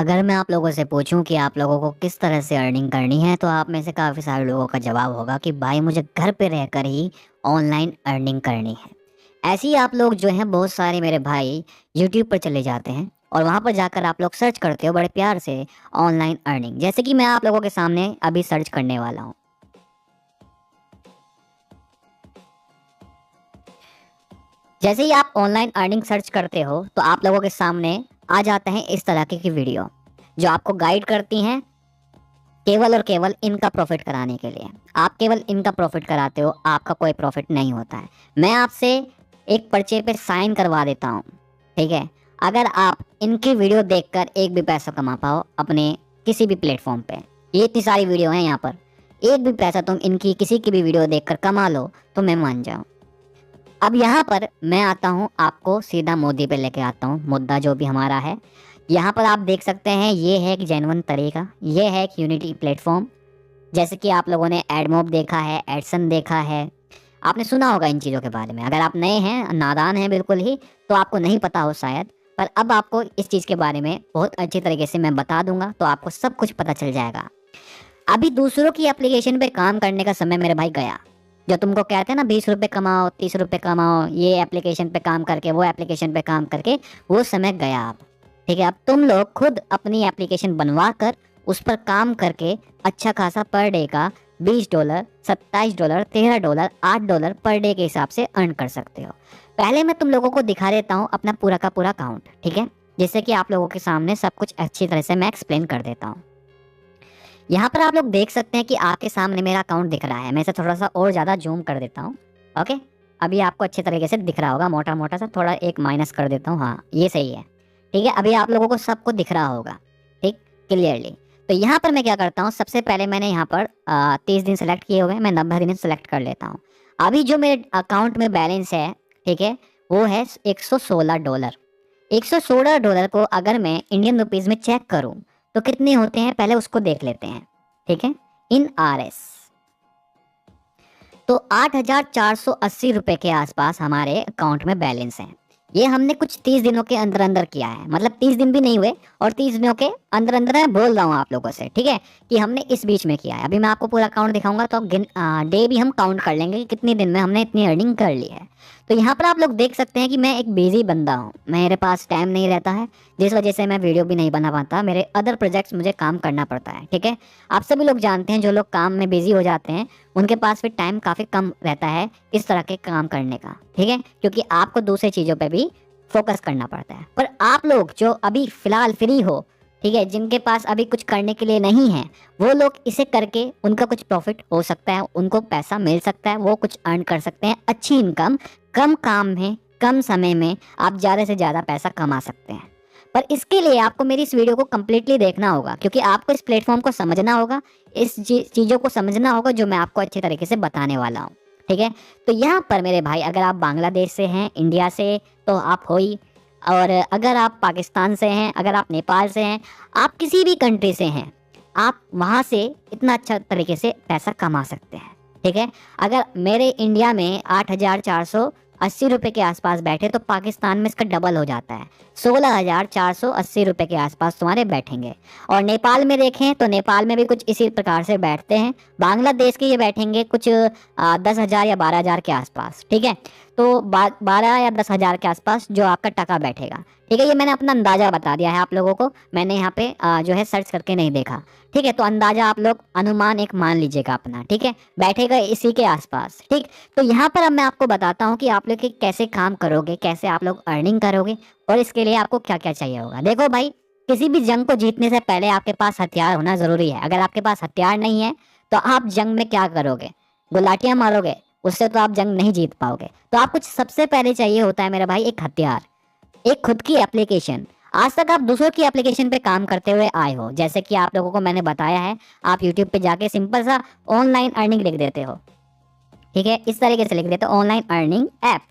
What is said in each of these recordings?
अगर मैं आप लोगों से पूछूं कि आप लोगों को किस तरह से अर्निंग करनी है तो आप में से काफ़ी सारे लोगों का जवाब होगा कि भाई मुझे घर पे रहकर ही ऑनलाइन अर्निंग करनी है। ऐसे ही आप लोग जो हैं बहुत सारे मेरे भाई यूट्यूब पर चले जाते हैं और वहाँ पर जाकर आप लोग सर्च करते हो बड़े प्यार से ऑनलाइन अर्निंग, जैसे कि मैं आप लोगों के सामने अभी सर्च करने वाला हूँ। जैसे ही आप ऑनलाइन अर्निंग सर्च करते हो तो आप लोगों के सामने आ जाते हैं इस तरह की वीडियो जो आपको गाइड करती हैं केवल और केवल इनका प्रॉफिट कराने के लिए। आप केवल इनका प्रॉफिट कराते हो, आपका कोई प्रॉफिट नहीं होता है। मैं आपसे एक पर्चे पे साइन करवा देता हूँ, ठीक है? अगर आप इनकी वीडियो देखकर एक भी पैसा कमा पाओ अपने किसी भी प्लेटफॉर्म पे, ये इतनी सारी वीडियो हैं यहाँ पर, एक भी पैसा तुम इनकी किसी की भी वीडियो देखकर कमा लो तो मैं मान जाऊँ। अब यहाँ पर मैं आता हूँ, आपको सीधा मोदी पे लेके आता हूँ, मुद्दा जो भी हमारा है। यहाँ पर आप देख सकते हैं ये है एक जेन्युइन तरीका, ये है एक यूनिटी प्लेटफॉर्म। जैसे कि आप लोगों ने एडमोब देखा है, एडसन देखा है, आपने सुना होगा इन चीज़ों के बारे में। अगर आप नए हैं, नादान हैं बिल्कुल ही, तो आपको नहीं पता हो शायद, पर अब आपको इस चीज़ के बारे में बहुत अच्छी तरीके से मैं बता दूंगा तो आपको सब कुछ पता चल जाएगा। अभी दूसरों की एप्लीकेशन पे काम करने का समय मेरे भाई गया। जो तुमको कहते हैं ना 20 रुपये कमाओ, 30 रुपये कमाओ, ये एप्लीकेशन पे काम करके, वो एप्लीकेशन पे काम करके, वो समय गया अब। ठीक है, अब तुम लोग खुद अपनी एप्लीकेशन बनवा कर उस पर काम करके अच्छा खासा पर डे का $20, $27, $13, $8 पर डे के हिसाब से अर्न कर सकते हो। पहले मैं तुम लोगों को दिखा देता हूँ अपना पूरा का पूरा अकाउंट, ठीक है, जिससे कि आप लोगों के सामने सब कुछ अच्छी तरह से मैं एक्सप्लेन कर देता हूँ। यहाँ पर आप लोग देख सकते हैं कि आपके सामने मेरा अकाउंट दिख रहा है। मैं इसे थोड़ा सा और ज़्यादा जूम कर देता हूँ। ओके, अभी आपको अच्छे तरीके से दिख रहा होगा, मोटा मोटा सा, थोड़ा एक माइनस कर देता हूँ, हाँ ये सही है। ठीक है, अभी आप लोगों को सबको दिख रहा होगा, ठीक, क्लियरली। तो यहाँ पर मैं क्या करता हूँ, सबसे पहले मैंने यहाँ पर 30 दिन सेलेक्ट किए हुए हैं, मैं 90 दिन सेलेक्ट कर लेता हूँ। अभी जो मेरे अकाउंट में बैलेंस है, ठीक है, वो है $116। $116 को अगर मैं इंडियन रुपीज़ में चेक करूँ तो कितने होते हैं, पहले उसको देख लेते हैं। ठीक है, इन RS तो 8,480 रुपए के आसपास हमारे अकाउंट में बैलेंस है। ये हमने कुछ 30 दिनों के अंदर अंदर किया है, मतलब 30 दिन भी नहीं हुए और 30 दिनों के अंदर अंदर मैं बोल रहा हूँ आप लोगों से, ठीक है, कि हमने इस बीच में किया है। अभी मैं आपको पूरा अकाउंट दिखाऊंगा तो आप डे भी हम काउंट कर लेंगे कि कितने दिन में हमने इतनी अर्निंग कर ली है। तो यहाँ पर आप लोग देख सकते हैं कि मैं एक बिजी बंदा हूँ, मेरे पास टाइम नहीं रहता है, जिस वजह से मैं वीडियो भी नहीं बना पाता, मेरे अदर प्रोजेक्ट्स मुझे काम करना पड़ता है। ठीक है, आप सभी लोग जानते हैं जो लोग काम में बिजी हो जाते हैं उनके पास फिर टाइम काफ़ी कम रहता है इस तरह के काम करने का, ठीक है, क्योंकि आपको दूसरी चीज़ों पे भी फोकस करना पड़ता है। पर आप लोग जो अभी फ़िलहाल फ्री हो, ठीक है, जिनके पास अभी कुछ करने के लिए नहीं है, वो लोग इसे करके उनका कुछ प्रॉफिट हो सकता है, उनको पैसा मिल सकता है, वो कुछ अर्न कर सकते हैं, अच्छी इनकम, कम काम में, कम समय में आप ज़्यादा से ज़्यादा पैसा कमा सकते हैं। पर इसके लिए आपको मेरी इस वीडियो को कम्प्लीटली देखना होगा, क्योंकि आपको इस प्लेटफॉर्म को समझना होगा, इस चीज़ों को समझना होगा जो मैं आपको अच्छे तरीके से बताने वाला हूँ। ठीक है, तो यहाँ पर मेरे भाई अगर आप बांग्लादेश से हैं, इंडिया से तो आप हो ही, और अगर आप पाकिस्तान से हैं, अगर आप नेपाल से हैं, आप किसी भी कंट्री से हैं, आप वहाँ से इतना अच्छा तरीके से पैसा कमा सकते हैं। ठीक है, अगर मेरे इंडिया में 8,480 रुपये के आसपास बैठे तो पाकिस्तान में इसका डबल हो जाता है, 16,480 रुपये के आसपास तुम्हारे बैठेंगे। और नेपाल में देखें तो नेपाल में भी कुछ इसी प्रकार से बैठते हैं। बांग्लादेश के ये बैठेंगे कुछ 10,000 या 12,000 के आसपास। ठीक है, तो 12 या 10,000 के आसपास जो आपका टका बैठेगा। ठीक है, ये मैंने अपना अंदाज़ा बता दिया है आप लोगों को, मैंने यहाँ पे जो है सर्च करके नहीं देखा। ठीक है, तो अंदाज़ा आप लोग अनुमान एक मान लीजिएगा अपना, ठीक है, बैठेगा इसी के आसपास। ठीक, तो यहाँ पर अब मैं आपको बताता हूँ कि आप लोग कैसे काम करोगे, कैसे आप लोग अर्निंग करोगे, और इसके लिए आपको क्या क्या चाहिए होगा। देखो भाई, किसी भी जंग को जीतने से पहले आपके पास हथियार होना ज़रूरी है। अगर आपके पास हथियार नहीं है तो आप जंग में क्या करोगे, गुलाटियाँ मारोगे, उससे तो आप जंग नहीं जीत पाओगे। तो आपको सबसे पहले चाहिए होता है मेरा भाई एक हथियार, एक खुद की एप्लीकेशन। आज तक आप दूसरों की एप्लीकेशन पे काम करते हुए आए हो, जैसे कि आप लोगों को मैंने बताया है, आप यूट्यूब पे जाके सिंपल सा ऑनलाइन अर्निंग लिख देते हो। ठीक है, इस तरीके से लिख देते हो ऑनलाइन अर्निंग ऐप,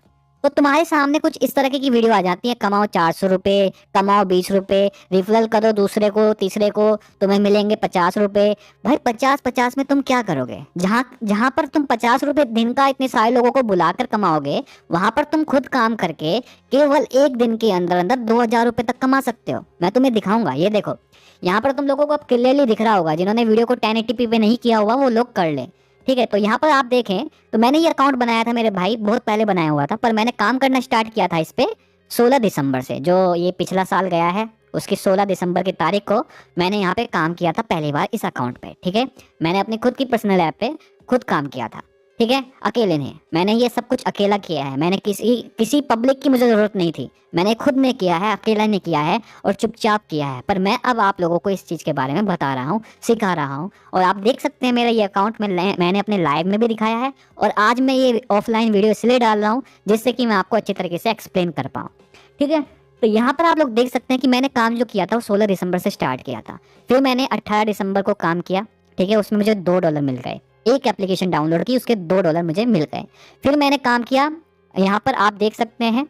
तो तुम्हारे सामने कुछ इस तरह की वीडियो आ जाती है, कमाओ 400 रुपये, कमाओ 20 रुपये, रिफरल करो दूसरे को तीसरे को, तुम्हें मिलेंगे 50 रुपये। भाई 50-50 में तुम क्या करोगे? जहाँ जहाँ पर तुम 50 रुपये दिन का इतने सारे लोगों को बुलाकर कमाओगे, वहां पर तुम खुद काम करके केवल एक दिन के अंदर अंदर 2,000 रुपये तक कमा सकते हो। मैं तुम्हें दिखाऊंगा, ये देखो यहाँ पर तुम लोगों को अब क्लियरली दिख रहा होगा, जिन्होंने वीडियो को 1080p पे नहीं किया हुआ वो लोग कर ले। ठीक है, तो यहाँ पर आप देखें तो मैंने ये अकाउंट बनाया था मेरे भाई, बहुत पहले बनाया हुआ था, पर मैंने काम करना स्टार्ट किया था इस पे 16 दिसंबर से, जो ये पिछला साल गया है उसकी 16 दिसंबर की तारीख को मैंने यहाँ पे काम किया था पहली बार इस अकाउंट पे। ठीक है, मैंने अपनी खुद की पर्सनल ऐप पे खुद काम किया था। ठीक है, अकेले ने मैंने ये सब कुछ अकेला किया है, मैंने किसी पब्लिक की मुझे ज़रूरत नहीं थी, मैंने खुद ने किया है, अकेला ने किया है और चुपचाप किया है। पर मैं अब आप लोगों को इस चीज़ के बारे में बता रहा हूँ, सिखा रहा हूँ। और आप देख सकते हैं मेरा ये अकाउंट मैंने अपने लाइव में भी दिखाया है, और आज मैं ये ऑफलाइन वीडियो इसलिए डाल रहा हूँ जिससे कि मैं आपको अच्छी तरीके से एक्सप्लेन कर पाऊँ। ठीक है, तो यहाँ पर आप लोग देख सकते हैं कि मैंने काम जो किया था वो 16 दिसंबर से स्टार्ट किया था, फिर मैंने 18 दिसंबर को काम किया। ठीक है, उसमें मुझे $2 मिल गए, एक एप्लीकेशन डाउनलोड की उसके $2 मुझे मिल गए। फिर मैंने काम किया, यहाँ पर आप देख सकते हैं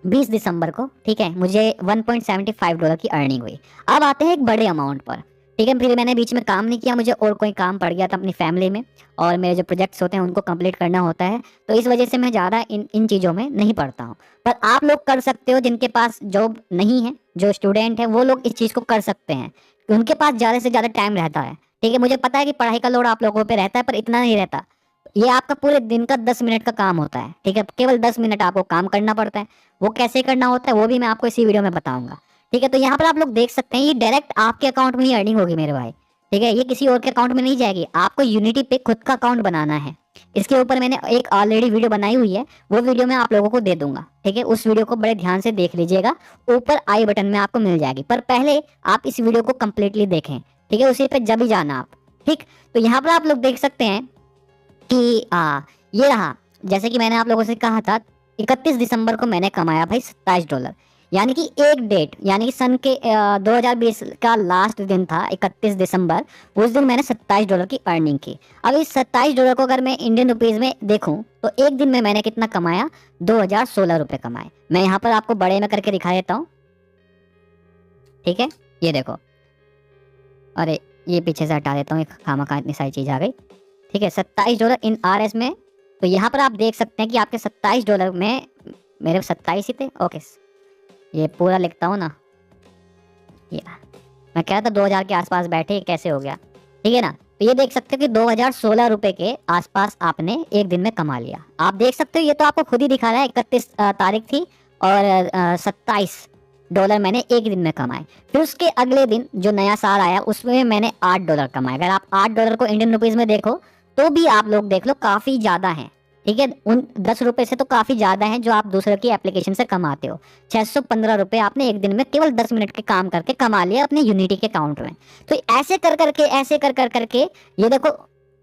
20 दिसंबर को। ठीक है, मुझे $1.75 की अर्निंग हुई। अब आते हैं एक बड़े अमाउंट पर। ठीक है, फिर मैंने बीच में काम नहीं किया, मुझे और कोई काम पड़ गया था अपनी फैमिली में, और मेरे जो प्रोजेक्ट्स होते हैं उनको कंप्लीट करना होता है, तो इस वजह से मैं ज़्यादा इन चीज़ों में नहीं पढ़ता हूँ। पर आप लोग कर सकते हो, जिनके पास जॉब नहीं है, जो स्टूडेंट है वो लोग इस चीज़ को कर सकते हैं, उनके पास ज़्यादा से ज़्यादा टाइम रहता है। ठीक है, मुझे पता है कि पढ़ाई का लोड आप लोगों पे रहता है, पर इतना नहीं रहता। ये आपका पूरे दिन का 10 मिनट का काम होता है। ठीक है, केवल 10 मिनट आपको काम करना पड़ता है, वो कैसे करना होता है वो भी मैं आपको इसी वीडियो में बताऊंगा। ठीक है, तो यहाँ पर आप लोग देख सकते हैं ये डायरेक्ट आपके अकाउंट में ही अर्निंग होगी मेरे भाई। ठीक है, ये किसी और के अकाउंट में नहीं जाएगी, आपको यूनिटी पे खुद का अकाउंट बनाना है। इसके ऊपर मैंने एक ऑलरेडी वीडियो बनाई हुई है, वो वीडियो मैं आप लोगों को दे दूंगा। ठीक है, उस वीडियो को बड़े ध्यान से देख लीजिएगा, ऊपर आई बटन में आपको मिल जाएगी, पर पहले आप इस वीडियो को कंप्लीटली देखें। ठीक है, उसी पे जब ही जाना आप। ठीक, तो यहाँ पर आप लोग देख सकते हैं कि ये रहा, जैसे कि मैंने आप लोगों से कहा था 31 दिसंबर को मैंने कमाया भाई $27, यानी कि एक डेट, यानी कि सन के 2020 का लास्ट दिन था 31 दिसंबर, उस दिन मैंने $27 की अर्निंग की। अब इस $27 को अगर मैं इंडियन रुपीज़ में देखूं तो एक दिन में मैंने कितना कमाया, 2016 कमाए। मैं यहाँ पर आपको बड़े में करके दिखा देता हूँ। ठीक है, ये देखो, अरे ये पीछे से हटा देता हूँ, खामखा इतनी सारी चीज़ आ गई। ठीक है, $27 इन RS में, तो यहाँ पर आप देख सकते हैं कि आपके $27 में, मेरे 27 ही थे। ओके, ये पूरा लिखता हूँ ना, ये मैं कह रहा था 2000 के आसपास बैठे, कैसे हो गया? ठीक है ना, तो ये देख सकते हो कि 2016 के आसपास आपने एक दिन में कमा लिया। आप देख सकते हो, ये तो आपको खुद ही दिखा रहा है, 31 तारीख थी और $27 मैंने एक दिन में कमाए। फिर उसके अगले दिन जो नया साल आया उसमें मैंने $8 कमाए। अगर आप $8 को इंडियन रुपीज़ में देखो तो भी आप लोग देख लो काफ़ी ज़्यादा है। ठीक है, उन 10 रुपये से तो काफ़ी ज़्यादा है जो आप दूसरे की एप्लीकेशन से कमाते हो। 615 आपने एक दिन में केवल 10 मिनट के काम करके कमा लिया अपने यूनिटी के अकाउंट में। तो ऐसे कर करके ये देखो,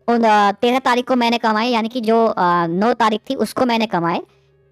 13 तारीख को मैंने कमाए, यानी कि जो 9 तारीख थी उसको मैंने कमाए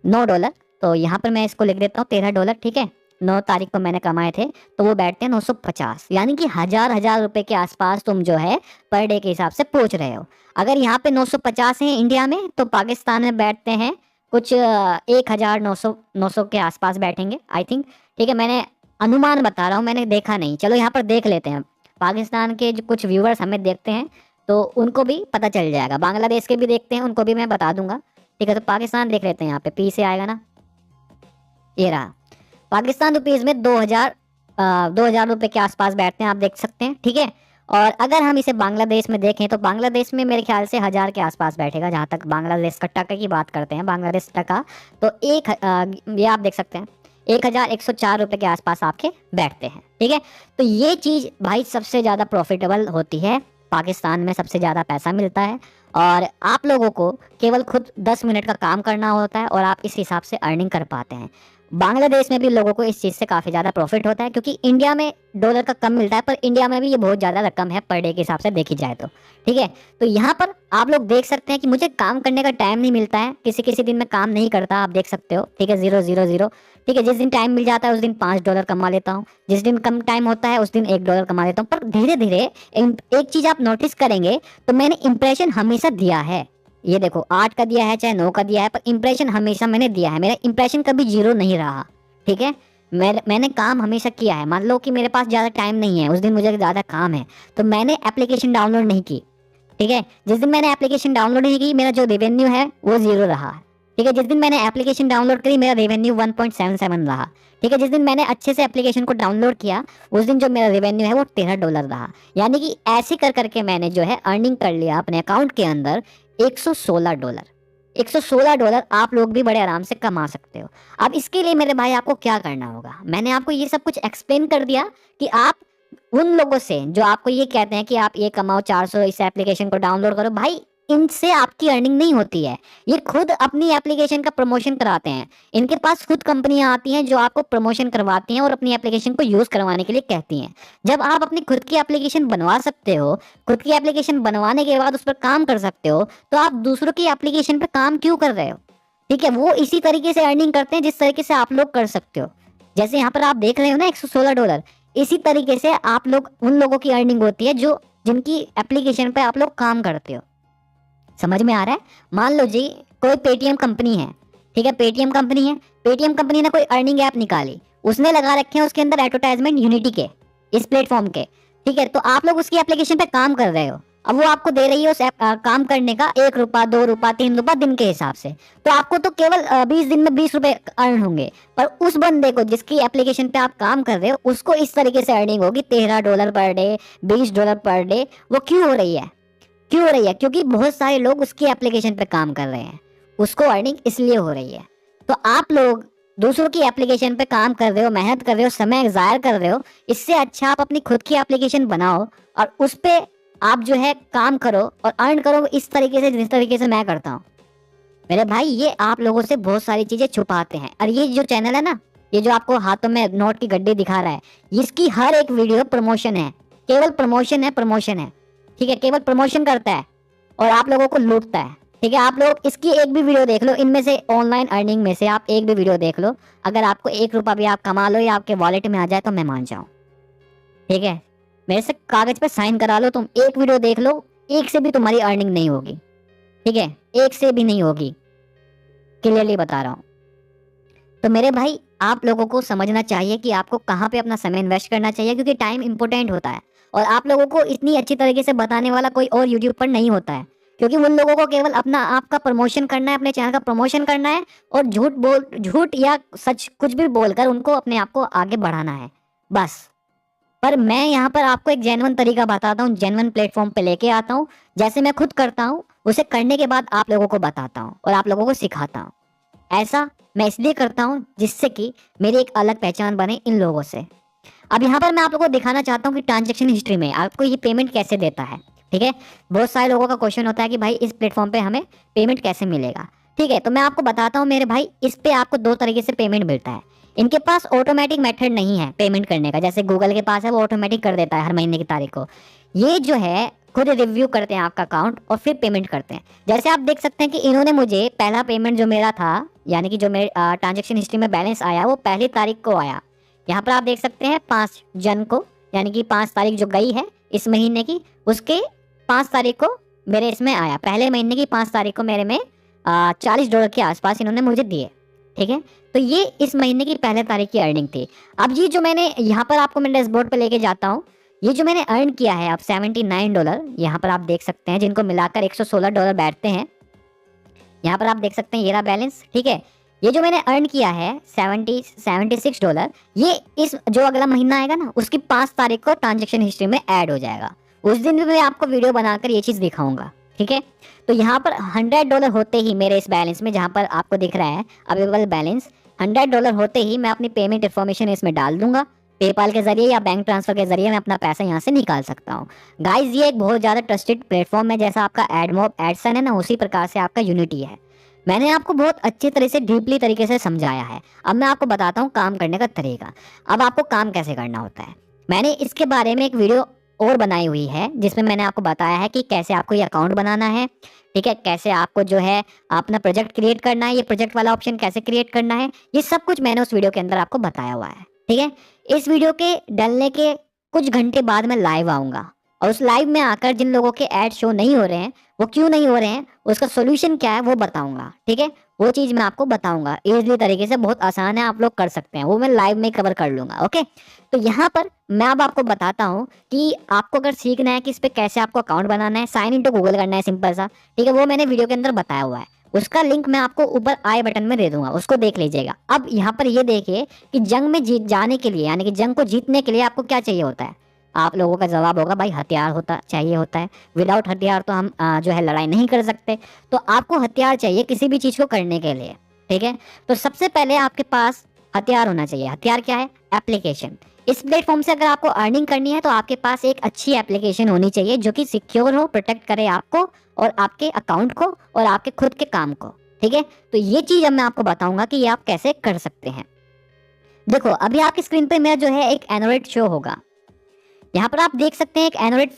$9। तो यहाँ पर मैं इसको लिख देता हूँ $13। ठीक है, 9 तारीख को मैंने कमाए थे, तो वो बैठते हैं 950, यानी कि हजार रुपए के आसपास तुम जो है पर डे के हिसाब से पहुंच रहे हो। अगर यहाँ पे 950 है इंडिया में, तो पाकिस्तान में बैठते हैं कुछ 1900 के आसपास बैठेंगे आई थिंक। ठीक है, मैंने अनुमान बता रहा हूँ, मैंने देखा नहीं। चलो यहाँ पर देख लेते हैं, पाकिस्तान के जो कुछ व्यूवर्स हमें देखते हैं तो उनको भी पता चल जाएगा, बांग्लादेश के भी देखते हैं उनको भी मैं बता दूंगा। ठीक है, तो पाकिस्तान देख लेते हैं, यहाँ पे पी से आएगा ना, ये रहा। पाकिस्तान रुपीज़ में 2000 रुपये के आसपास बैठते हैं, आप देख सकते हैं। ठीक है, और अगर हम इसे बांग्लादेश में देखें तो बांग्लादेश में मेरे ख्याल से 1000 के आसपास बैठेगा, जहाँ तक बांग्लादेश का टका की बात करते हैं, बांग्लादेश टका। तो ये आप देख सकते हैं 1104 रुपये के आसपास आपके बैठते हैं। ठीक है, तो ये चीज़ भाई सबसे ज़्यादा प्रॉफिटेबल होती है, पाकिस्तान में सबसे ज़्यादा पैसा मिलता है, और आप लोगों को केवल खुद 10 मिनट का काम करना होता है और आप इस हिसाब से अर्निंग कर पाते हैं। बांग्लादेश में भी लोगों को इस चीज़ से काफ़ी ज़्यादा प्रॉफिट होता है, क्योंकि इंडिया में डॉलर का कम मिलता है, पर इंडिया में भी ये बहुत ज़्यादा रकम है पर डे के हिसाब से देखी जाए तो। ठीक है, तो यहाँ पर आप लोग देख सकते हैं कि मुझे काम करने का टाइम नहीं मिलता है, किसी किसी दिन मैं काम नहीं करता, आप देख सकते हो। ठीक है, 000। ठीक है, जिस दिन टाइम मिल जाता है उस दिन $5 कमा लेता हूँ, जिस दिन कम टाइम होता है उस दिन $1 कमा लेता हूँ। पर धीरे धीरे एक चीज़ आप नोटिस करेंगे तो मैंने इंप्रेशन हमेशा दिया है, ये देखो 8 का दिया है चाहे 9 का दिया है, पर इंप्रेशन हमेशा मैंने दिया है, मेरा इंप्रेशन कभी जीरो नहीं रहा। ठीक है, मैंने काम हमेशा किया है। मान लो कि मेरे पास ज़्यादा टाइम नहीं है, उस दिन मुझे ज़्यादा काम है, तो मैंने एप्लीकेशन डाउनलोड नहीं की। ठीक है, जिस दिन मैंने एप्लीकेशन डाउनलोड नहीं की, मेरा जो रेवेन्यू है वो जीरो रहा। ठीक है, जिस दिन मैंने एप्लीकेशन डाउनलोड करी, मेरा रेवेन्यू 1.77 रहा। ठीक है, जिस दिन मैंने अच्छे से एप्लीकेशन को डाउनलोड किया, उस दिन जो मेरा रेवेन्यू है वो $13 रहा। यानी कि ऐसे कर करके मैंने जो है अर्निंग कर लिया अपने अकाउंट के अंदर $116। $116 आप लोग भी बड़े आराम से कमा सकते हो। अब इसके लिए मेरे भाई आपको क्या करना होगा, मैंने आपको ये सब कुछ एक्सप्लेन कर दिया कि आप उन लोगों से जो आपको ये कहते हैं कि आप ये कमाओ 400, इस एप्लीकेशन को डाउनलोड करो, भाई इनसे आपकी अर्निंग नहीं होती है। ये खुद अपनी एप्लीकेशन का प्रमोशन कराते हैं। इनके पास खुद कंपनियां आती हैं जो आपको प्रमोशन करवाती हैं और अपनी एप्लीकेशन को यूज करवाने के लिए कहती हैं। जब आप अपनी खुद की एप्लीकेशन बनवा सकते हो, खुद की एप्लीकेशन बनवाने के बाद उस पर काम कर सकते हो, तो आप दूसरों की एप्लीकेशन पर काम क्यों कर रहे हो? ठीक है, वो इसी तरीके से अर्निंग करते हैं जिस तरीके से आप लोग कर सकते हो। जैसे यहाँ पर आप देख रहे हो ना $116, इसी तरीके से आप लोग उन लोगों की अर्निंग होती है जो जिनकी एप्लीकेशन पे आप लोग काम करते हो। समझ में आ रहा है? मान लो जी कोई पेटीएम कंपनी है। ठीक है, पेटीएम कंपनी है, पेटीएम कंपनी ने कोई अर्निंग ऐप निकाली, उसने लगा रखे हैं उसके अंदर एडवर्टाइजमेंट यूनिटी के, इस प्लेटफॉर्म के। ठीक है, तो आप लोग उसकी एप्लीकेशन पे काम कर रहे हो, अब वो आपको दे रही है उस काम करने का ₹1, ₹2, ₹3 दिन के हिसाब से। तो आपको तो केवल 20 दिन में ₹20 अर्न होंगे, पर उस बंदे को जिसकी एप्लीकेशन पे आप काम कर रहे हो, उसको इस तरीके से अर्निंग होगी $13 पर डे, $20 पर डे। वो क्यों हो रही है? क्यों हो रही है? क्योंकि बहुत सारे लोग उसकी एप्लीकेशन पे काम कर रहे हैं, उसको अर्निंग इसलिए हो रही है। तो आप लोग दूसरों की एप्लीकेशन पे काम कर रहे हो, मेहनत कर रहे हो, समय ज़ाया कर रहे हो, इससे अच्छा आप अपनी खुद की एप्लीकेशन बनाओ और उस पे आप जो है काम करो और अर्न करो इस तरीके से जिस तरीके से मैं करता हूँ। मेरे भाई ये आप लोगों से बहुत सारी चीज़ें छुपाते हैं, और ये जो चैनल है ना, ये जो आपको हाथों में नोट की गड्डी दिखा रहा है, इसकी हर एक वीडियो प्रमोशन है, केवल प्रमोशन है, प्रमोशन है। ठीक है, केवल प्रमोशन करता है और आप लोगों को लूटता है। ठीक है, आप लोग इसकी एक भी वीडियो देख लो, इनमें से ऑनलाइन अर्निंग में से आप एक भी वीडियो देख लो, अगर आपको ₹1 भी आप कमा लो या आपके वॉलेट में आ जाए तो मैं मान जाऊँ। ठीक है, मेरे से कागज पे साइन करा लो, तुम एक वीडियो देख लो, एक से भी तुम्हारी अर्निंग नहीं होगी। ठीक है, एक से भी नहीं होगी, क्लियरली बता रहा हूँ। तो मेरे भाई आप लोगों को समझना चाहिए कि आपको कहाँ पे अपना समय इन्वेस्ट करना चाहिए, क्योंकि टाइम इंपॉर्टेंट होता है और आप लोगों को इतनी अच्छी तरीके से बताने वाला कोई और यूट्यूब पर नहीं होता है, क्योंकि उन लोगों को केवल अपना आपका प्रमोशन करना है, अपने चैनल का प्रमोशन करना है और झूठ या सच कुछ भी बोलकर उनको अपने आप को आगे बढ़ाना है बस। पर मैं यहाँ पर आपको एक जेन्युइन तरीका बताता हूँ, जेन्युइन प्लेटफॉर्म पे लेके आता हूँ, जैसे मैं खुद करता हूँ उसे करने के बाद आप लोगों को बताता हूँ और आप लोगों को सिखाता हूँ। ऐसा मैं इसलिए करता हूँ जिससे कि मेरी एक अलग पहचान बने इन लोगों से। अब यहाँ पर मैं आप लोगों को दिखाना चाहता हूँ कि ट्रांजैक्शन हिस्ट्री में आपको ये पेमेंट कैसे देता है। ठीक है, बहुत सारे लोगों का क्वेश्चन होता है कि भाई इस प्लेटफॉर्म पे हमें पेमेंट कैसे मिलेगा। ठीक है, तो मैं आपको बताता हूँ मेरे भाई, इस पे आपको 2 तरीके से पेमेंट मिलता है। इनके पास ऑटोमेटिक मेथड नहीं है पेमेंट करने का, जैसे गूगल के पास है, वो ऑटोमेटिक कर देता है हर महीने की तारीख को। ये जो है खुद रिव्यू करते हैं आपका अकाउंट और फिर पेमेंट करते हैं। जैसे आप देख सकते हैं कि इन्होंने मुझे पहला पेमेंट जो मेरा था, यानी कि जो मेरे ट्रांजेक्शन हिस्ट्री में बैलेंस आया, वो 1 तारीख को आया। यहाँ पर आप देख सकते हैं 5 जन को, यानी कि 5 तारीख जो गई है इस महीने की, उसके 5 तारीख को मेरे इसमें आया। पहले महीने की 5 तारीख को मेरे में $40 के आसपास इन्होंने मुझे दिए। ठीक है, तो ये इस महीने की 1 तारीख की अर्निंग थी। अब ये जो मैंने यहाँ पर आपको मैं डैशबोर्ड पे लेके जाता हूँ, ये जो मैंने अर्न किया है अब $79, यहाँ पर आप देख सकते हैं, जिनको मिलाकर $116 बैठते हैं। यहाँ पर आप देख सकते हैं ये रहा बैलेंस। ठीक है, ये जो मैंने अर्न किया है $76, ये इस जो अगला महीना आएगा ना, उसकी 5 तारीख को ट्रांजेक्शन हिस्ट्री में ऐड हो जाएगा। उस दिन भी मैं आपको वीडियो बनाकर ये चीज़ दिखाऊंगा। ठीक है, तो यहाँ पर $100 होते ही मेरे इस बैलेंस में, जहाँ पर आपको दिख रहा है अवेलेबल बैलेंस, $100 होते ही मैं अपनी पेमेंट इन्फॉर्मेशन इसमें डाल दूंगा। पेपाल के जरिए या बैंक ट्रांसफर के जरिए मैं अपना पैसा यहाँ से निकाल सकता हूँ। गाइज ये एक बहुत ज़्यादा ट्रस्टेड प्लेटफॉर्म है, जैसा आपका एडमोब एडसन है ना, उसी प्रकार से आपका यूनिटी है। मैंने आपको बहुत अच्छी तरह से डीपली तरीके से समझाया है। अब मैं आपको बताता हूँ काम करने का तरीका। अब आपको काम कैसे करना होता है, मैंने इसके बारे में एक वीडियो और बनाई हुई है, जिसमें मैंने आपको बताया है कि कैसे आपको ये अकाउंट बनाना है। ठीक है, कैसे आपको जो है अपना प्रोजेक्ट क्रिएट करना है, ये प्रोजेक्ट वाला ऑप्शन कैसे क्रिएट करना है, ये सब कुछ मैंने उस वीडियो के अंदर आपको बताया हुआ है। ठीक है, इस वीडियो के डलने के कुछ घंटे बाद मैं लाइव आऊँगा। और उस लाइव में आकर जिन लोगों के ऐड शो नहीं हो रहे हैं वो क्यों नहीं हो रहे हैं, उसका सोल्यूशन क्या है वो बताऊंगा। ठीक है, वो चीज मैं आपको बताऊंगा इजीली तरीके से, बहुत आसान है, आप लोग कर सकते हैं, वो मैं लाइव में कवर कर लूंगा। ओके, तो यहाँ पर मैं अब आपको बताता हूँ कि आपको अगर सीखना है कि इस पे कैसे आपको अकाउंट बनाना है, साइन इन टू गूगल करना है सिंपल सा। ठीक है, वो मैंने वीडियो के अंदर बताया हुआ है, उसका लिंक मैं आपको ऊपर आई बटन में दे दूंगा, उसको देख लीजिएगा। अब यहाँ पर ये देखिए कि जंग में जीत जाने के लिए, यानी कि जंग को जीतने के लिए आपको क्या चाहिए होता है। आप लोगों का जवाब होगा भाई हथियार होता चाहिए होता है, विदाउट हथियार तो हम जो है लड़ाई नहीं कर सकते। तो आपको हथियार चाहिए किसी भी चीज़ को करने के लिए। ठीक है, तो सबसे पहले आपके पास हथियार होना चाहिए। हथियार क्या है? एप्लीकेशन। इस प्लेटफॉर्म से अगर आपको अर्निंग करनी है तो आपके पास एक अच्छी एप्लीकेशन होनी चाहिए जो कि सिक्योर हो, प्रोटेक्ट करे आपको और आपके अकाउंट को और आपके खुद के काम को। ठीक है, तो ये चीज़ अब मैं आपको बताऊंगा कि ये आप कैसे कर सकते हैं। देखो अभी आपकी स्क्रीन पे मेरा जो है एक एंड्रॉइड शो होगा, यहाँ पर आप देख सकते हैं एक एंड्रॉइड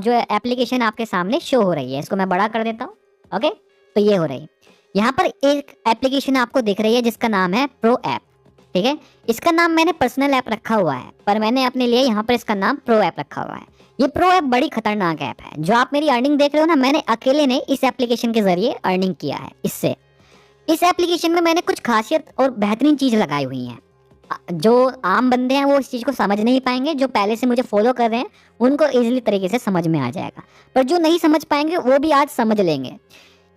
जो एप्लीकेशन आपके सामने शो हो रही है। इसको मैं बड़ा कर देता हूँ। ओके, तो ये हो रही है। यहाँ पर एक एप्लीकेशन आपको दिख रही है जिसका नाम है प्रो ऐप। ठीक है, इसका नाम मैंने पर्सनल ऐप रखा हुआ है, पर मैंने अपने लिए यहाँ पर इसका नाम प्रो ऐप रखा हुआ है। ये प्रो ऐप बड़ी खतरनाक ऐप है। जो आप मेरी अर्निंग देख रहे हो ना, मैंने अकेले ने इस एप्लीकेशन के जरिए अर्निंग किया है इससे। इस एप्लीकेशन में मैंने कुछ खासियत और बेहतरीन चीज़ लगाई हुई हैं। जो आम बंदे हैं वो इस चीज़ को समझ नहीं पाएंगे, जो पहले से मुझे फॉलो कर रहे हैं उनको इजीली तरीके से समझ में आ जाएगा, पर जो नहीं समझ पाएंगे वो भी आज समझ लेंगे।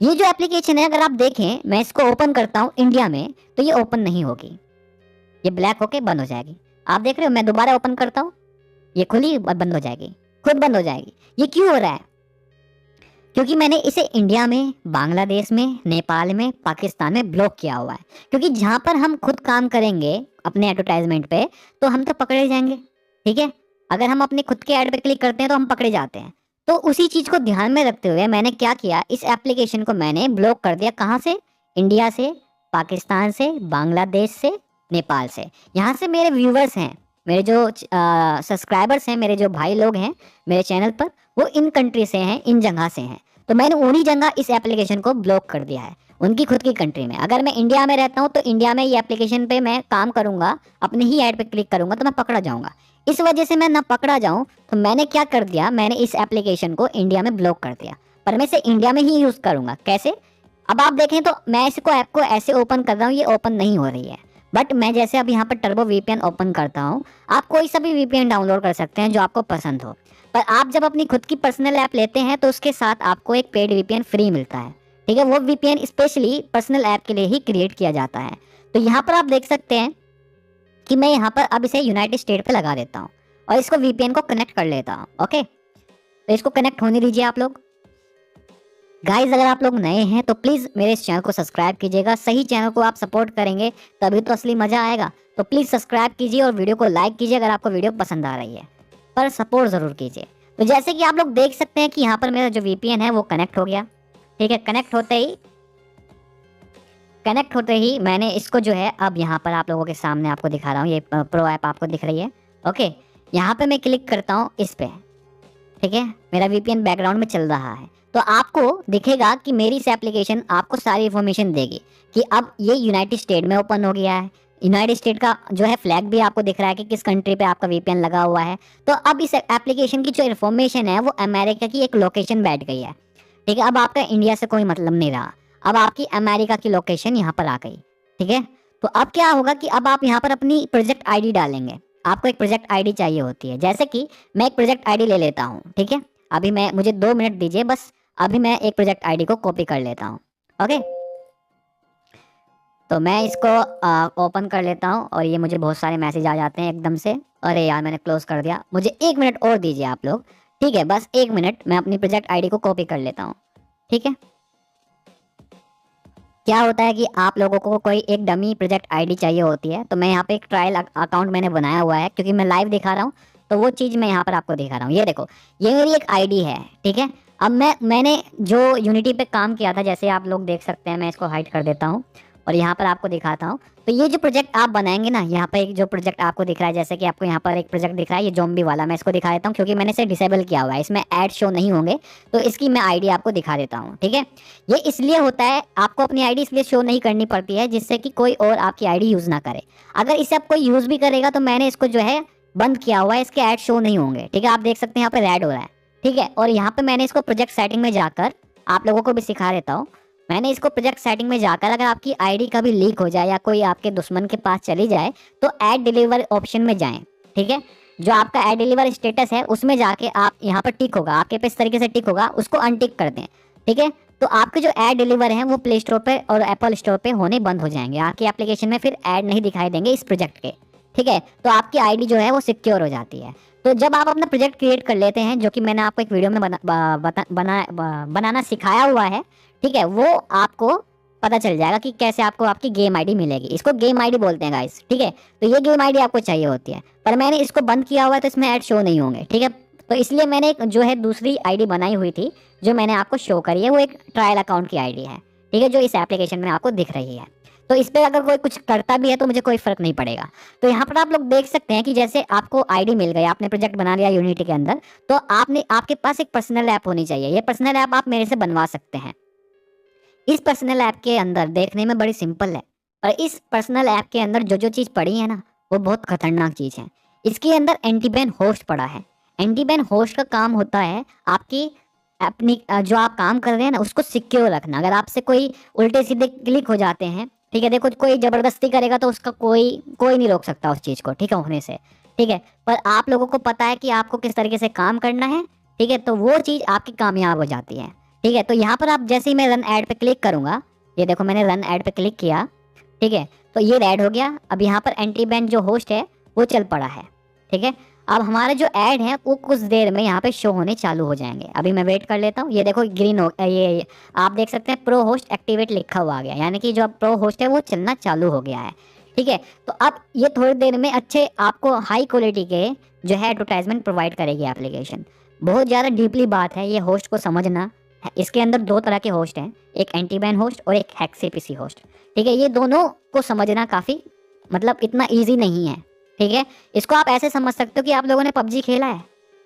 ये जो एप्लीकेशन है अगर आप देखें, मैं इसको ओपन करता हूँ इंडिया में तो ये ओपन नहीं होगी, ये ब्लैक होके बंद हो जाएगी। आप देख रहे हो, मैं दोबारा ओपन करता हूँ, ये खुली बंद हो जाएगी, खुद बंद हो जाएगी। ये क्यों हो रहा है? क्योंकि मैंने इसे इंडिया में, बांग्लादेश में, नेपाल में, पाकिस्तान में ब्लॉक किया हुआ है। क्योंकि जहाँ पर हम खुद काम करेंगे अपने एडवर्टाइजमेंट पे तो हम तो पकड़े जाएंगे। ठीक है, अगर हम अपने खुद के ऐड पे क्लिक करते हैं तो हम पकड़े जाते हैं। तो उसी चीज़ को ध्यान में रखते हुए मैंने क्या किया, इस एप्लीकेशन को मैंने ब्लॉक कर दिया। कहाँ से? इंडिया से, पाकिस्तान से, बांग्लादेश से, नेपाल से। यहाँ से मेरे व्यूवर्स हैं, मेरे जो सब्सक्राइबर्स हैं, मेरे जो भाई लोग हैं मेरे चैनल पर, वो इन कंट्री से हैं, इन जगह से हैं। तो मैंने उन्हीं जगह इस एप्लीकेशन को ब्लॉक कर दिया है, उनकी खुद की कंट्री में। अगर मैं इंडिया में रहता हूँ तो इंडिया में ये एप्लीकेशन पे मैं काम करूंगा, अपने ही ऐड पे क्लिक करूंगा तो मैं पकड़ा जाऊंगा। इस वजह से मैं ना पकड़ा जाऊं तो मैंने क्या कर दिया, मैंने इस एप्लीकेशन को इंडिया में ब्लॉक कर दिया, पर मैं इसे इंडिया में ही यूज़ करूंगा। कैसे? अब आप देखें तो मैं इसको ऐप को ऐसे ओपन कर रहा हूँ, ये ओपन नहीं हो रही है। बट मैं जैसे अब यहाँ पर टर्बो वीपीएन ओपन करता हूँ, आप कोई सा भी वीपीएन डाउनलोड कर सकते हैं जो आपको पसंद हो। पर आप जब अपनी खुद की पर्सनल ऐप लेते हैं तो उसके साथ आपको एक पेड वीपीएन फ्री मिलता है। ठीक है, वो वीपीएन स्पेशली पर्सनल ऐप के लिए ही क्रिएट किया जाता है। तो यहाँ पर आप देख सकते हैं कि मैं यहाँ पर अब इसे यूनाइटेड स्टेट पे लगा देता हूँ और इसको वीपीएन को कनेक्ट कर लेता हूँ। ओके, तो इसको कनेक्ट होने दीजिए आप लोग। गाइज अगर आप लोग नए हैं तो प्लीज़ मेरे इस चैनल को सब्सक्राइब कीजिएगा। सही चैनल को आप सपोर्ट करेंगे तभी तो असली मज़ा आएगा। तो प्लीज़ सब्सक्राइब कीजिए और वीडियो को लाइक कीजिए अगर आपको वीडियो पसंद आ रही है, पर सपोर्ट ज़रूर कीजिए। तो जैसे कि आप लोग देख सकते हैं कि यहाँ पर मेरा जो वीपीएन है वो कनेक्ट हो गया। ठीक है, कनेक्ट होते ही मैंने इसको जो है अब यहाँ पर आप लोगों के सामने आपको दिखा रहा हूँ। ये प्रो ऐप आपको दिख रही है। ओके, यहाँ पे मैं क्लिक करता हूँ इस पे। ठीक है, मेरा वीपीएन बैकग्राउंड में चल रहा है तो आपको दिखेगा कि मेरी इस एप्लीकेशन आपको सारी इन्फॉर्मेशन देगी कि अब ये यूनाइटेड स्टेट में ओपन हो गया है। यूनाइटेड स्टेट का जो है फ्लैग भी आपको दिख रहा है कि किस कंट्री पे आपका वीपीएन लगा हुआ है। तो अब इस एप्लीकेशन की जो इन्फॉर्मेशन है वो अमेरिका की एक लोकेशन बैठ गई है। ठीक है, अब आपका इंडिया से कोई मतलब नहीं रहा, अब आपकी अमेरिका की लोकेशन यहाँ पर आ गई। ठीक है, तो अब क्या होगा कि अब आप यहाँ पर अपनी प्रोजेक्ट आईडी डालेंगे। आपको एक प्रोजेक्ट आईडी चाहिए होती है, जैसे कि मैं एक प्रोजेक्ट आईडी ले लेता हूँ। ठीक है, अभी मैं मुझे 2 मिनट दीजिए बस, अभी मैं एक प्रोजेक्ट आईडी को कॉपी कर लेता हूँ। ओके, तो मैं इसको ओपन कर लेता हूँ और ये मुझे बहुत सारे मैसेज आ जाते हैं एकदम से। अरे यार मैंने क्लोज कर दिया, मुझे 1 मिनट और दीजिए आप लोग। ठीक है, बस 1 मिनट, मैं अपनी प्रोजेक्ट आईडी को कॉपी कर लेता हूँ। ठीक है, क्या होता है कि आप लोगों को कोई एक डमी प्रोजेक्ट आईडी चाहिए होती है, तो मैं यहाँ पे एक ट्रायल अकाउंट मैंने बनाया हुआ है क्योंकि मैं लाइव दिखा रहा हूँ, तो वो चीज़ मैं यहाँ पर आपको दिखा रहा हूँ। ये देखो, ये मेरी एक आईडी है। ठीक है, अब मैंने जो यूनिटी पे काम किया था, जैसे आप लोग देख सकते हैं, मैं इसको हाइड कर देता हूँ और यहाँ पर आपको दिखाता हूँ। तो ये जो प्रोजेक्ट आप बनाएंगे ना, यहाँ पर एक जो प्रोजेक्ट आपको दिख रहा है, जैसे कि आपको यहाँ पर एक प्रोजेक्ट दिख रहा है ये ज़ॉम्बी वाला, मैं इसको दिखा देता हूँ क्योंकि मैंने इसे डिसेबल किया हुआ है, इसमें ऐड शो नहीं होंगे, तो इसकी मैं आईडी आपको दिखा देता हूँ। ठीक है, ये इसलिए होता है, आपको अपनी आईडी इसलिए शो नहीं करनी पड़ती है जिससे कि कोई और आपकी आईडी यूज़ ना करे। अगर इसे आप कोई यूज़ भी करेगा तो मैंने इसको जो है बंद किया हुआ है, इसके ऐड शो नहीं होंगे। ठीक है, आप देख सकते हैं यहाँ पे रेड हो रहा है, ठीक है। और यहाँ पे मैंने इसको प्रोजेक्ट सेटिंग में जाकर आप लोगों को भी सिखा देता हूँ। मैंने इसको प्रोजेक्ट सेटिंग में जाकर अगर आपकी आईडी कभी लीक हो जाए या कोई आपके दुश्मन के पास चली जाए तो ऐड डिलीवर ऑप्शन में जाएं। ठीक है, जो आपका ऐड डिलीवर स्टेटस है उसमें जाके आप यहाँ पर टिक होगा, आपके पे इस तरीके से टिक होगा, उसको अनटिक कर दें। ठीक है, तो आपके जो ऐड डिलीवर हैं वो प्ले स्टोर पे और एप्पल स्टोर पे होने बंद हो जाएंगे, आपकी एप्लीकेशन में फिर ऐड नहीं दिखाई देंगे इस प्रोजेक्ट के। ठीक है, तो आपकी आईडी जो है वो सिक्योर हो जाती है। तो जब आप अपना प्रोजेक्ट क्रिएट कर लेते हैं, जो कि मैंने आपको एक वीडियो में बनाना सिखाया हुआ है, ठीक है, वो आपको पता चल जाएगा कि कैसे आपको आपकी गेम आईडी मिलेगी। इसको गेम आईडी बोलते हैं गाइस। ठीक है, तो ये गेम आईडी आपको चाहिए होती है, पर मैंने इसको बंद किया हुआ है तो इसमें ऐड शो नहीं होंगे। ठीक है, तो इसलिए मैंने एक जो है दूसरी आईडी बनाई हुई थी जो मैंने आपको शो करी है, वो एक ट्रायल अकाउंट की आईडी है। ठीक है, जो इस एप्लीकेशन में आपको दिख रही है। तो इस पर अगर कोई कुछ करता भी है तो मुझे कोई फर्क नहीं पड़ेगा। तो यहाँ पर आप लोग देख सकते हैं कि जैसे आपको आईडी मिल गई, आपने प्रोजेक्ट बना लिया यूनिटी के अंदर, तो आपके पास एक पर्सनल ऐप होनी चाहिए। ये पर्सनल ऐप आप मेरे से बनवा सकते हैं। इस पर्सनल ऐप के अंदर देखने में बड़ी सिंपल है, पर इस पर्सनल ऐप के अंदर जो जो चीज़ पड़ी है ना, वो बहुत खतरनाक चीज़ है। इसके अंदर एंटीबैन होस्ट पड़ा है। एंटीबैन होस्ट का काम होता है आपकी अपनी जो आप काम कर रहे हैं ना उसको सिक्योर रखना। अगर आपसे कोई उल्टे सीधे क्लिक हो जाते हैं, ठीक है, देखो कोई ज़बरदस्ती करेगा तो उसका कोई कोई नहीं रोक सकता उस चीज़ को, ठीक है, होने से। ठीक है, पर आप लोगों को पता है कि आपको किस तरीके से काम करना है। ठीक है, तो वो चीज़ आपकी कामयाब हो जाती है। ठीक है, तो यहाँ पर आप जैसे ही मैं रन ऐड पे क्लिक करूँगा, ये देखो मैंने रन ऐड पे क्लिक किया। ठीक है, तो ये रेड हो गया। अब यहाँ पर एंटीबैन जो होस्ट है वो चल पड़ा है। ठीक है, अब हमारे जो ऐड है वो कुछ देर में यहाँ पे शो होने चालू हो जाएंगे। अभी मैं वेट कर लेता हूँ। ये देखो ग्रीन हो, ये आप देख सकते हैं प्रो होस्ट एक्टिवेट लिखा हुआ आ गया, यानी कि जो प्रो होस्ट है वो चलना चालू हो गया है। ठीक है, तो अब ये थोड़ी देर में अच्छे आपको हाई क्वालिटी के जो है एडवर्टाइजमेंट प्रोवाइड करेगी एप्लीकेशन। बहुत ज़्यादा डीपली बात है ये होस्ट को समझना। इसके अंदर दो तरह के होस्ट हैं, एक एंटीबैन होस्ट और एक हेक्सेपीसी होस्ट। ठीक है, ये दोनों को समझना काफ़ी मतलब इतना ईजी नहीं है। ठीक है, इसको आप ऐसे समझ सकते हो कि आप लोगों ने पबजी खेला है।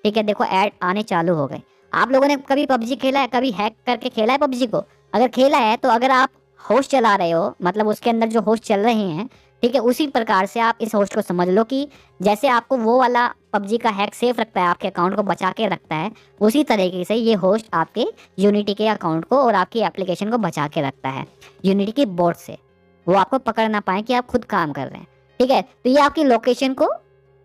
ठीक है, देखो ऐड आने चालू हो गए। आप लोगों ने कभी पबजी खेला है, कभी हैक करके खेला है पबजी को? अगर खेला है तो अगर आप होस्ट चला रहे हो, मतलब उसके अंदर जो होस्ट चल रहे हैं, ठीक है, उसी प्रकार से आप इस होस्ट को समझ लो कि जैसे आपको वो वाला पबजी का हैक सेफ रखता है, आपके अकाउंट को बचा के रखता है, उसी तरीके से ये होस्ट आपके यूनिटी के अकाउंट को और आपकी एप्लीकेशन को बचा के रखता है यूनिटी की बोर्ड से, वो आपको पकड़ ना पाए कि आप खुद काम कर रहे हैं। ठीक है, तो ये आपकी लोकेशन को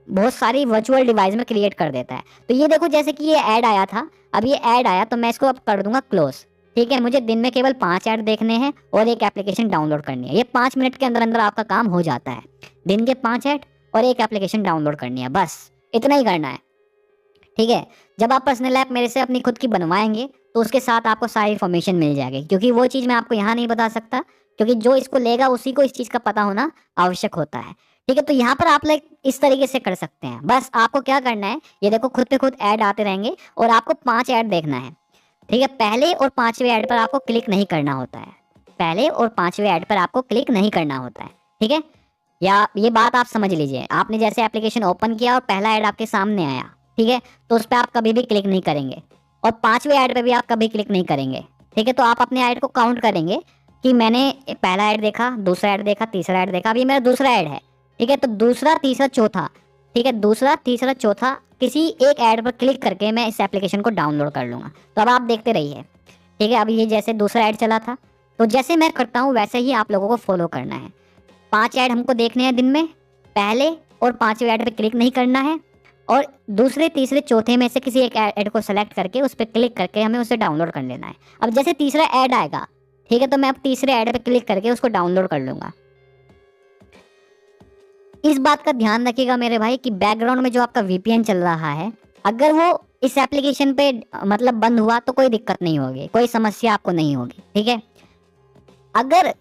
बहुत सारी वर्चुअल डिवाइस में क्रिएट कर देता है। तो ये देखो जैसे कि ये ऐड आया था, अब ये ऐड आया तो मैं इसको अब कर दूंगा क्लोज। ठीक है, मुझे दिन में केवल 5 ऐड देखने हैं और एक एप्लीकेशन डाउनलोड करनी है। ये 5 मिनट के अंदर अंदर आपका काम हो जाता है। दिन के 5 ऐड और एक एप्लीकेशन डाउनलोड करनी है, बस इतना ही करना है। ठीक है, जब आप पर्सनल ऐप मेरे से अपनी खुद की बनवाएंगे तो उसके साथ आपको सारी इन्फॉर्मेशन मिल जाएगी, क्योंकि वो चीज़ मैं आपको यहाँ नहीं बता सकता, क्योंकि जो इसको लेगा उसी को इस चीज़ का पता होना आवश्यक होता है। ठीक है, तो यहाँ पर आप लोग इस तरीके से कर सकते हैं। बस आपको क्या करना है, ये देखो खुद पे खुद ऐड आते रहेंगे और आपको 5 ऐड देखना है। ठीक है, पहले और 5वें ऐड पर आपको क्लिक नहीं करना होता है। पहले और 5वें ऐड पर आपको क्लिक नहीं करना होता है। ठीक है, या ये बात आप समझ लीजिए, आपने जैसे एप्लीकेशन ओपन किया और पहला ऐड आपके सामने आया, ठीक है, तो उस पर आप कभी भी क्लिक नहीं करेंगे और 5वें ऐड पे भी आप कभी क्लिक नहीं करेंगे। ठीक है, तो आप अपने ऐड को काउंट करेंगे कि मैंने पहला ऐड देखा, दूसरा ऐड देखा, तीसरा ऐड देखा, अभी मेरा दूसरा ऐड है। ठीक है, तो दूसरा, तीसरा, चौथा, ठीक है, दूसरा, तीसरा, चौथा किसी एक ऐड पर क्लिक करके मैं इस एप्लीकेशन को डाउनलोड कर लूँगा। तो अब आप देखते रहिए। ठीक है, अभी ये जैसे दूसरा ऐड चला था, तो जैसे मैं करता हूँ वैसे ही आप लोगों को फॉलो करना है। 5 ऐड हमको देखने हैं दिन में, पहले और 5वें ऐड पे क्लिक नहीं करना है और दूसरे, तीसरे, चौथे में से किसी एक ऐड को सेलेक्ट करके उस पर क्लिक करके हमें उसे डाउनलोड कर लेना है। अब जैसे तीसरा ऐड आएगा, ठीक है, तो मैं अब तीसरे ऐड पे क्लिक करके उसको डाउनलोड कर लूँगा। इस बात का ध्यान रखिएगा मेरे भाई कि बैकग्राउंड में जो आपका वीपीएन चल रहा है, अगर वो इस एप्लीकेशन पे मतलब बंद हुआ तो कोई दिक्कत नहीं होगी, कोई समस्या आपको नहीं होगी। ठीक है, अगर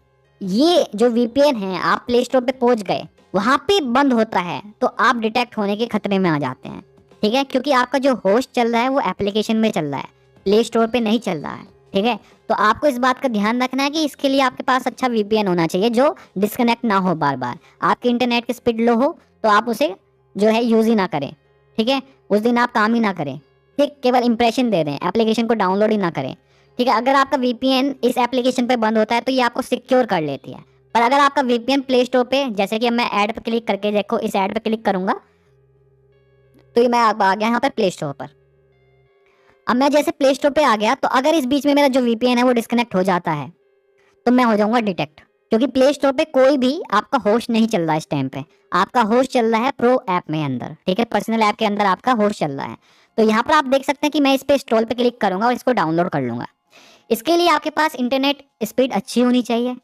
ये जो वीपीएन है आप प्ले स्टोर पे पहुंच गए, वहाँ पे बंद होता है तो आप डिटेक्ट होने के खतरे में आ जाते हैं। ठीक है, क्योंकि आपका जो होस्ट चल रहा है वो एप्लीकेशन में चल रहा है, प्ले स्टोर पे नहीं चल रहा है। ठीक है, तो आपको इस बात का ध्यान रखना है कि इसके लिए आपके पास अच्छा वीपीएन होना चाहिए जो डिस्कनेक्ट ना हो बार बार। आपकी इंटरनेट की स्पीड लो हो तो आप उसे जो है यूज़ ही ना करें। ठीक है, उस दिन आप काम ही ना करें, ठीक, केवल इंप्रेशन दे दें, एप्लीकेशन को डाउनलोड ही ना करें। ठीक है, अगर आपका वीपीएन इस एप्लीकेशन पे बंद होता है तो ये आपको सिक्योर कर लेती है। पर अगर आपका वीपीएन प्ले स्टोर पे, जैसे कि अब मैं ऐड पे क्लिक करके देखो, इस ऐड पे क्लिक करूंगा तो ये मैं आ गया यहाँ पर प्ले स्टोर पर। अब मैं जैसे प्ले स्टोर पे आ गया, तो अगर इस बीच में मेरा जो वीपीएन है वो डिस्कनेक्ट हो जाता है तो मैं हो जाऊंगा डिटेक्ट, क्योंकि प्ले स्टोर पे कोई भी आपका होस्ट नहीं चल रहा है इस टाइम पे। आपका होस्ट चल रहा है प्रो ऐप में अंदर, ठीक है, पर्सनल ऐप के अंदर आपका होस्ट चल रहा है। तो यहाँ पर आप देख सकते हैं कि मैं इस पे इंस्टॉल पे क्लिक करूंगा और इसको डाउनलोड कर लूंगा। इसके लिए आपके पास इंटरनेट स्पीड अच्छी होनी चाहिए,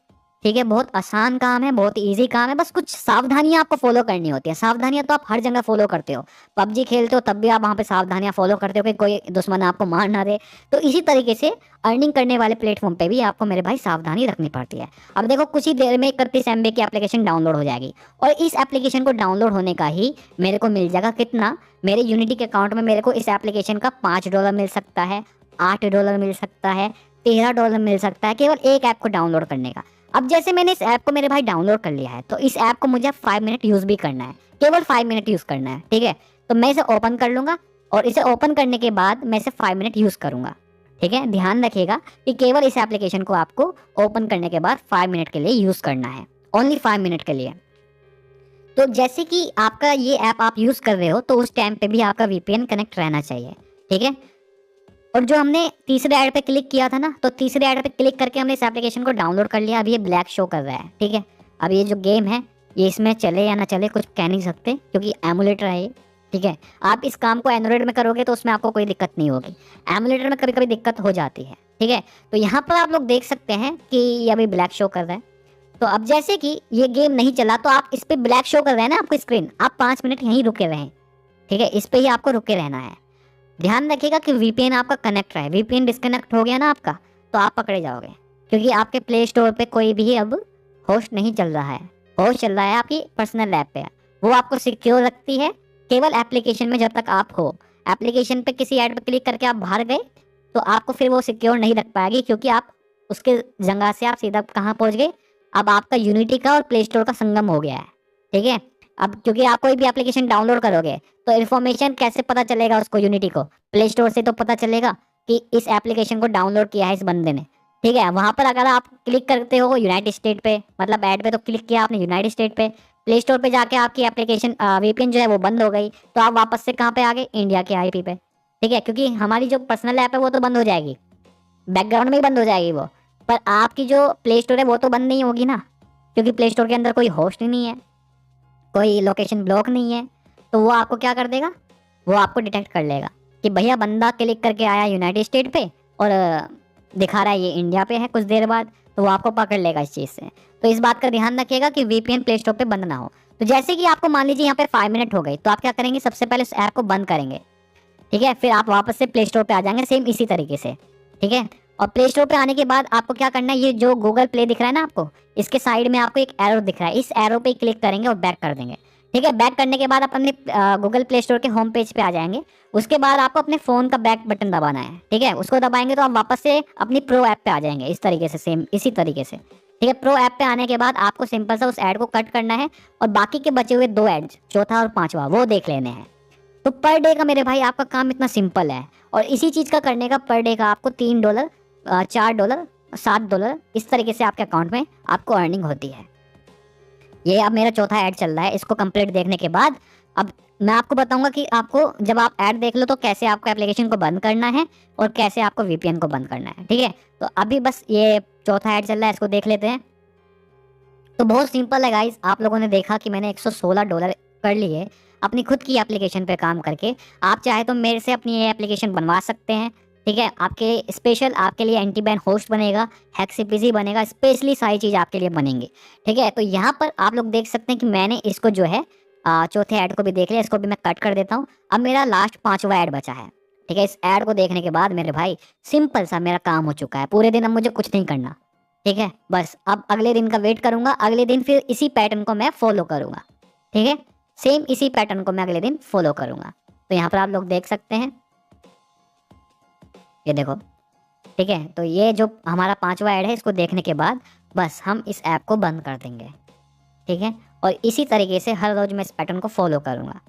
ठीक है। बहुत आसान काम है, बहुत इजी काम है, बस कुछ सावधानियां आपको फॉलो करनी होती है। सावधानियां तो आप हर जगह फॉलो करते हो, पबजी खेलते हो तब भी आप वहां पे सावधानियां फॉलो करते हो कि कोई दुश्मन आपको मार ना दे। तो इसी तरीके से अर्निंग करने वाले प्लेटफॉर्म पे भी आपको मेरे भाई सावधानी रखनी पड़ती है। अब देखो कुछ ही देर में 31 MB की एप्लीकेशन डाउनलोड हो जाएगी, और इस एप्लीकेशन को डाउनलोड होने का ही मेरे को मिल जाएगा कितना, मेरे यूनिटी के अकाउंट में मेरे को इस एप्लीकेशन का $5 मिल सकता है, $8 मिल सकता है, $13 मिल सकता है, केवल एक ऐप को डाउनलोड करने का। अब जैसे मैंने इस ऐप को मेरे भाई डाउनलोड कर लिया है, तो इस ऐप को मुझे 5 मिनट यूज़ भी करना है, केवल 5 मिनट यूज़ करना है, ठीक है। तो मैं इसे ओपन कर लूँगा, और इसे ओपन करने के बाद मैं इसे 5 मिनट यूज़ करूँगा, ठीक है। ध्यान रखिएगा कि केवल इस एप्लीकेशन को आपको ओपन करने के बाद 5 मिनट के लिए यूज़ करना है, ओनली 5 मिनट के लिए। तो जैसे कि आपका ये ऐप आप यूज़ कर रहे हो, तो उस टाइम पे भी आपका वीपीएन कनेक्ट रहना चाहिए, ठीक है। और जो हमने तीसरे ऐड पे क्लिक किया था ना, तो तीसरे ऐड पे क्लिक करके हमने इस एप्लीकेशन को डाउनलोड कर लिया। अब ये ब्लैक शो कर रहा है, ठीक है। अब ये जो गेम है ये इसमें चले या ना चले कुछ कह नहीं सकते, क्योंकि एमुलेटर है ये, ठीक है। आप इस काम को एंड्रॉइड में करोगे तो उसमें आपको कोई दिक्कत नहीं होगी, एमुलेटर में कभी कभी दिक्कत हो जाती है, ठीक है। तो यहाँ पर आप लोग देख सकते हैं कि ये अभी ब्लैक शो कर रहा है। तो अब जैसे कि ये गेम नहीं चला, तो आप इस पर ब्लैक शो कर रहे हैं ना आपको स्क्रीन, आप 5 मिनट यहीं रुके रहें, ठीक है। इस पर ही आपको रुके रहना है। ध्यान रखिएगा कि वीपीएन आपका कनेक्ट रहे। वीपीएन डिस्कनेक्ट हो गया ना आपका, तो आप पकड़े जाओगे, क्योंकि आपके प्ले स्टोर पे कोई भी अब होस्ट नहीं चल रहा है, होस्ट चल रहा है आपकी पर्सनल ऐप पे। वो आपको सिक्योर रखती है केवल एप्लीकेशन में। जब तक आप हो एप्लीकेशन पे किसी ऐड पे क्लिक करके आप बाहर गए, तो आपको फिर वो सिक्योर नहीं रख पाएगी, क्योंकि आप उसके जगह से आप सीधा कहाँ पहुँच गए, अब आपका यूनिटी का और प्ले स्टोर का संगम हो गया है, ठीक है। अब क्योंकि आप कोई भी एप्लीकेशन डाउनलोड करोगे तो इन्फॉर्मेशन कैसे पता चलेगा उसको, यूनिटी को प्ले स्टोर से तो पता चलेगा कि इस एप्लीकेशन को डाउनलोड किया है इस बंदे ने, ठीक है। वहां पर अगर आप क्लिक करते हो यूनाइटेड स्टेट पे, मतलब ऐड पे तो क्लिक किया आपने यूनाइटेड स्टेट पे, प्ले स्टोर पे जाके आपकी एप्लीकेशन वीपीएन जो है वो बंद हो गई, तो आप वापस से कहाँ पे आ गए, इंडिया के आईपी पे, ठीक है। क्योंकि हमारी जो पर्सनल ऐप है वो तो बंद हो जाएगी, बैकग्राउंड में ही बंद हो जाएगी वो, पर आपकी जो प्ले स्टोर है वो तो बंद नहीं होगी ना, क्योंकि प्ले स्टोर के अंदर कोई होस्ट ही नहीं है, कोई लोकेशन ब्लॉक नहीं है। तो वो आपको क्या कर देगा, वो आपको डिटेक्ट कर लेगा कि भैया बंदा क्लिक करके आया यूनाइटेड स्टेट पे और दिखा रहा है ये इंडिया पे है कुछ देर बाद, तो वो आपको पकड़ लेगा इस चीज़ से। तो इस बात का ध्यान रखिएगा कि वीपीएन प्ले स्टोर पे बंद ना हो। तो जैसे कि आपको मान लीजिए यहाँ पे 5 मिनट हो गई, तो आप क्या करेंगे, सबसे पहले उस ऐप को बंद करेंगे, ठीक है। फिर आप वापस से प्ले स्टोर पे आ जाएंगे सेम इसी तरीके से, ठीक है। और प्ले स्टोर पे आने के बाद आपको क्या करना है, ये जो गूगल प्ले दिख रहा है ना आपको, इसके साइड में आपको एक एरो दिख रहा है, इस एरो पे क्लिक करेंगे और बैक कर देंगे, ठीक है। बैक करने के बाद आप अपने गूगल प्ले स्टोर के होम पेज पे आ जाएंगे। उसके बाद आपको अपने फ़ोन का बैक बटन दबाना है, ठीक है। उसको दबाएंगे तो आप वापस से अपनी प्रो ऐप पे आ जाएंगे, इस तरीके से सेम इसी तरीके से, ठीक है। प्रो ऐप पे आने के बाद आपको सिंपल सा उस ऐड को कट करना है, और बाकी के बचे हुए 2 एड्स, चौथा और पांचवा, वो देख लेने हैं। तो पर डे का मेरे भाई आपका काम इतना सिंपल है, और इसी चीज़ का करने का पर डे का आपको $3, $4, $7 इस तरीके से आपके अकाउंट में आपको अर्निंग होती है। ये अब मेरा चौथा ऐड चल रहा है, इसको कंप्लीट देखने के बाद अब मैं आपको बताऊंगा कि आपको जब आप ऐड देख लो तो कैसे आपको एप्लीकेशन को बंद करना है और कैसे आपको वीपीएन को बंद करना है, ठीक है। तो अभी बस ये चौथा ऐड चल रहा है, इसको देख लेते हैं। तो बहुत सिंपल है गाइस, आप लोगों ने देखा कि मैंने $116 कर लिए अपनी खुद की एप्लीकेशन पे काम करके। आप चाहे तो मेरे से अपनी ये एप्लीकेशन बनवा सकते हैं, ठीक है। आपके स्पेशल आपके लिए एंटी बैन होस्ट बनेगा, हैक्सीपीसी बनेगा, स्पेशली सारी चीज़ आपके लिए बनेंगी, ठीक है। तो यहाँ पर आप लोग देख सकते हैं कि मैंने इसको जो है चौथे ऐड को भी देख लिया, इसको भी मैं कट कर देता हूँ। अब मेरा लास्ट 5वां ऐड बचा है, ठीक है। इस ऐड को देखने के बाद मेरे भाई सिंपल सा मेरा काम हो चुका है, पूरे दिन अब मुझे कुछ नहीं करना, ठीक है। बस अब अगले दिन का वेट करूंगा, अगले दिन फिर इसी पैटर्न को मैं फॉलो करूंगा, ठीक है। सेम इसी पैटर्न को मैं अगले दिन फॉलो करूंगा। तो यहाँ पर आप लोग देख सकते हैं, ये देखो, ठीक है। तो ये जो हमारा 5वां ऐड है, इसको देखने के बाद बस हम इस ऐप को बंद कर देंगे, ठीक है। और इसी तरीके से हर रोज़ मैं इस पैटर्न को फॉलो करूंगा,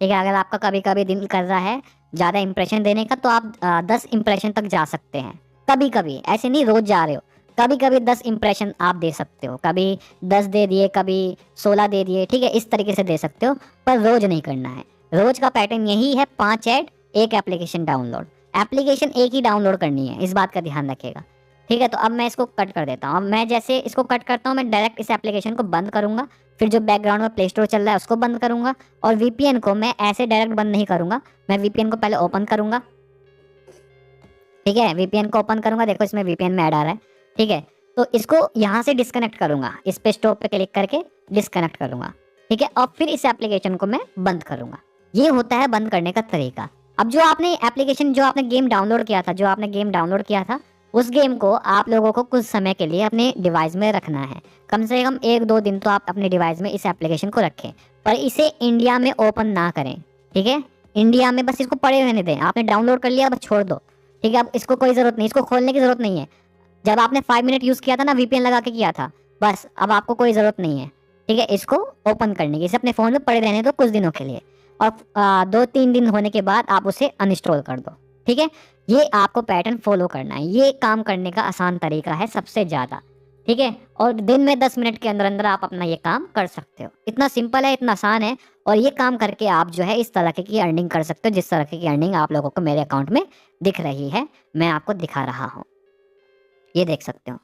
ठीक है। अगर आपका कभी कभी दिल कर रहा है ज़्यादा इंप्रेशन देने का, तो आप 10 इंप्रेशन तक जा सकते हैं, कभी कभी, ऐसे नहीं रोज़ जा रहे हो, कभी कभी 10 इंप्रेशन आप दे सकते हो, कभी 10 दे दिए, कभी 16 दे दिए, ठीक है। इस तरीके से दे सकते हो, पर रोज़ नहीं करना है। रोज़ का पैटर्न यही है, 5 ऐड, 1 एप्लीकेशन डाउनलोड। एप्लीकेशन एक ही डाउनलोड करनी है, इस बात का ध्यान रखिएगा। ठीक है, तो अब मैं इसको कट कर देता हूँ। अब मैं जैसे इसको कट करता हूँ, मैं डायरेक्ट इस एप्लीकेशन को बंद करूंगा, फिर जो बैकग्राउंड में प्ले स्टोर चल रहा है उसको बंद करूंगा, और वीपीएन को मैं ऐसे डायरेक्ट बंद नहीं करूंगा, मैं वीपीएन को पहले ओपन करूंगा। ठीक है, वीपीएन को ओपन करूंगा, देखो इसमें वीपीएन में ऐड आ रहा है। ठीक है, तो इसको यहाँ से डिस्कनेक्ट करूंगा, इस पे स्टॉप पे क्लिक करके डिस्कनेक्ट करूंगा। ठीक है, और फिर इस एप्लीकेशन को मैं बंद करूंगा। ये होता है बंद करने का तरीका। अब जो आपने एप्लीकेशन, जो आपने गेम डाउनलोड किया था, जो आपने गेम डाउनलोड किया था, उस गेम को आप लोगों को कुछ समय के लिए अपने डिवाइस में रखना है। कम से कम 1-2 दिन तो आप अपने डिवाइस में इस एप्लीकेशन को रखें, पर इसे इंडिया में ओपन ना करें। ठीक है, इंडिया में बस इसको पड़े रहने दें। आपने डाउनलोड कर लिया, बस छोड़ दो। ठीक है, अब इसको कोई ज़रूरत नहीं, इसको खोलने की ज़रूरत नहीं है। जब आपने 5 मिनट यूज़ किया था ना, वीपीएन लगा के किया था, बस अब आपको कोई ज़रूरत नहीं है। ठीक है, इसको ओपन करने की, इसे अपने फ़ोन में पड़े रहने दो कुछ दिनों के लिए, और 2-3 दिन होने के बाद आप उसे अनइंस्टॉल कर दो। ठीक है, ये आपको पैटर्न फॉलो करना है। ये काम करने का आसान तरीका है सबसे ज़्यादा। ठीक है, और दिन में 10 मिनट के अंदर अंदर आप अपना ये काम कर सकते हो। इतना सिंपल है, इतना आसान है, और ये काम करके आप जो है इस तरह की अर्निंग कर सकते हो, जिस तरह की अर्निंग आप लोगों को मेरे अकाउंट में दिख रही है, मैं आपको दिखा रहा हूँ, ये देख सकते हो।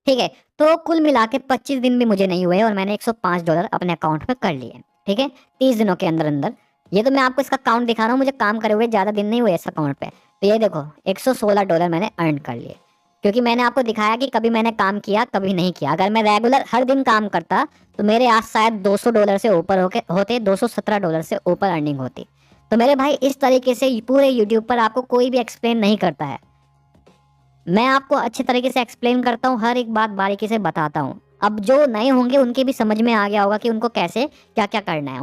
ठीक है, तो कुल मिला के 25 दिन भी मुझे नहीं हुए और मैंने $105 अपने अकाउंट में कर लिए। ठीक है, 30 दिनों के अंदर अंदर। ये तो मैं आपको इसका काउंट दिखा रहा हूँ, मुझे काम करे हुए ज़्यादा दिन नहीं हुए इस अकाउंट पे। तो ये देखो $116 मैंने अर्न कर लिए, क्योंकि मैंने आपको दिखाया कि कभी मैंने काम किया कभी नहीं किया। अगर मैं रेगुलर हर दिन काम करता तो मेरे आज शायद $200 से ऊपर होते, $217 से ऊपर अर्निंग होती। तो मेरे भाई, इस तरीके से पूरे यूट्यूब पर आपको कोई भी एक्सप्लेन नहीं करता है। मैं आपको अच्छे तरीके से एक्सप्लेन करता हूँ, हर एक बात बारीकी से बताता हूँ। अब जो नए होंगे उनके भी समझ में आ गया होगा कि उनको कैसे क्या क्या करना है।